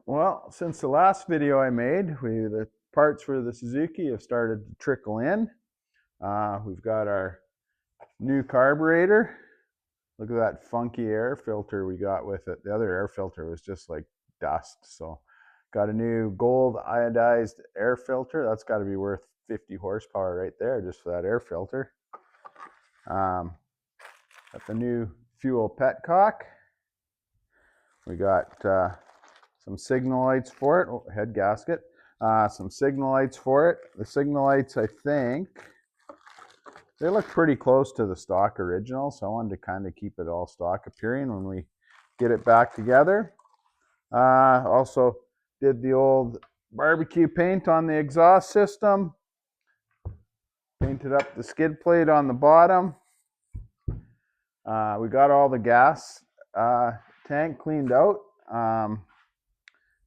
Well, since the last video I made, the parts for the Suzuki have started to trickle in. We've got our new carburetor. Look at that funky air filter we got with it. The other air filter was just like dust. So got a new gold iodized air filter. That's got to be worth 50 horsepower right there just for that air filter. Got the new fuel petcock. We got some signal lights for it. Oh, head gasket. Some signal lights for it. The signal lights, I think, they look pretty close to the stock original, so I wanted to kind of keep it all stock appearing when we get it back together. Also did the old barbecue paint on the exhaust system. Painted up the skid plate on the bottom. We got all the gas tank cleaned out.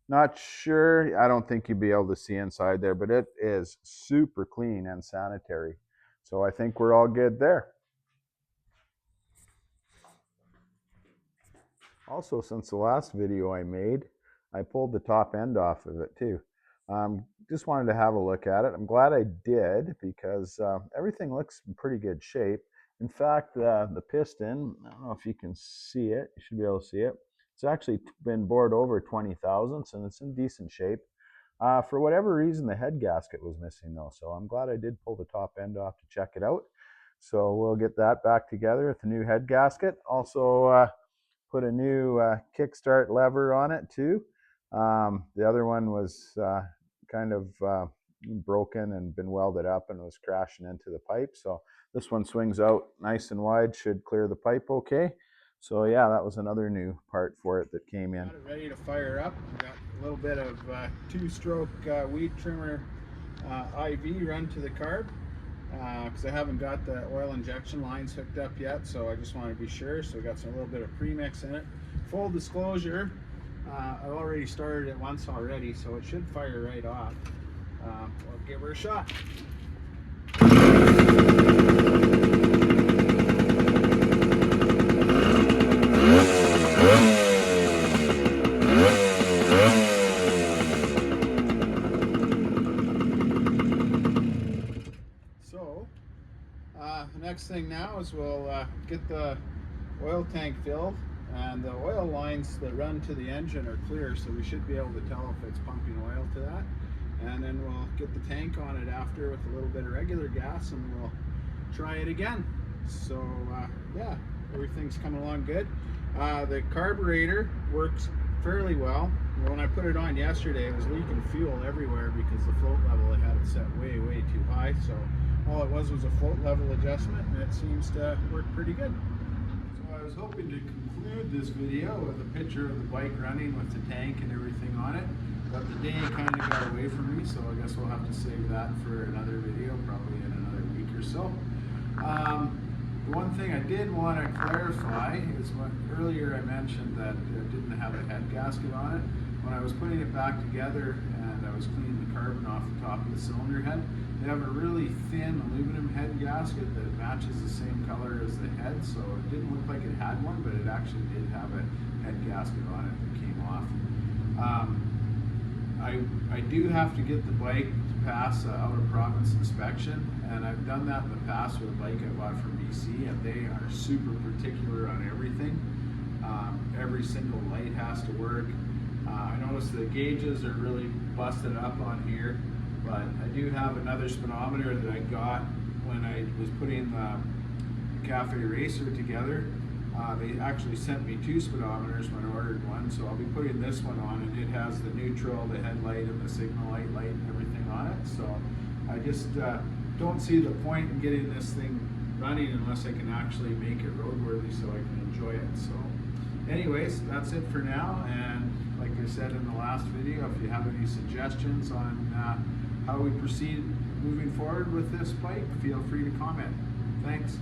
Not sure, I don't think you'd be able to see inside there, but it is super clean and sanitary. So I think we're all good there. Also, since the last video I made, I pulled the top end off of it too. Just wanted to have a look at it. I'm glad I did because everything looks in pretty good shape. In fact, the piston, I don't know if you can see it, you should be able to see it. It's actually been bored over 20 thousandths and it's in decent shape. For whatever reason, the head gasket was missing though, so I'm glad I did pull the top end off to check it out. So we'll get that back together with the new head gasket. Also put a new kickstart lever on it too. The other one was kind of broken and been welded up and was crashing into the pipe. So this one swings out nice and wide, should clear the pipe okay. So yeah, that was another new part for it that came in. Got it ready to fire up. Got a little bit of two-stroke weed trimmer IV run to the carb because I haven't got the oil injection lines hooked up yet, so I just want to be sure. So we got a little bit of premix in it. Full disclosure, I've already started it once already, so it should fire right off. We'll give her a shot. So, the next thing now is we'll get the oil tank filled, and the oil lines that run to the engine are clear, so we should be able to tell if it's pumping oil to that. And then we'll get the tank on it after with a little bit of regular gas, and we'll try it again. So yeah, everything's coming along good. The carburetor works fairly well. When I put it on yesterday, it was leaking fuel everywhere because the float level, it had it set way too high. So all it was a float level adjustment, and it seems to work pretty good. So I was hoping to conclude this video with a picture of the bike running with the tank and everything on it, but the day kind of got away from me, so I guess we'll have to save that for another video, probably in another week or so. The one thing I did want to clarify is what earlier I mentioned that it didn't have a head gasket on it. When I was putting it back together and I was cleaning the carbon off the top of the cylinder head, they have a really thin aluminum head gasket that matches the same color as the head, so it didn't look like it had one, but it actually did have a head gasket on it that came off. I do have to get the bike to pass out of province inspection, and I've done that in the past with a bike I bought from BC, and they are super particular on everything. Every single light has to work. I noticed the gauges are really busted up on here, but I do have another speedometer that I got when I was putting the Cafe Racer together. They actually sent me two speedometers when I ordered one, so I'll be putting this one on, and it has the neutral, the headlight, and the signal light and everything on it. So I just don't see the point in getting this thing running unless I can actually make it roadworthy so I can enjoy it. So anyways, that's it for now, and like I said in the last video, if you have any suggestions on how we proceed moving forward with this bike, feel free to comment. Thanks.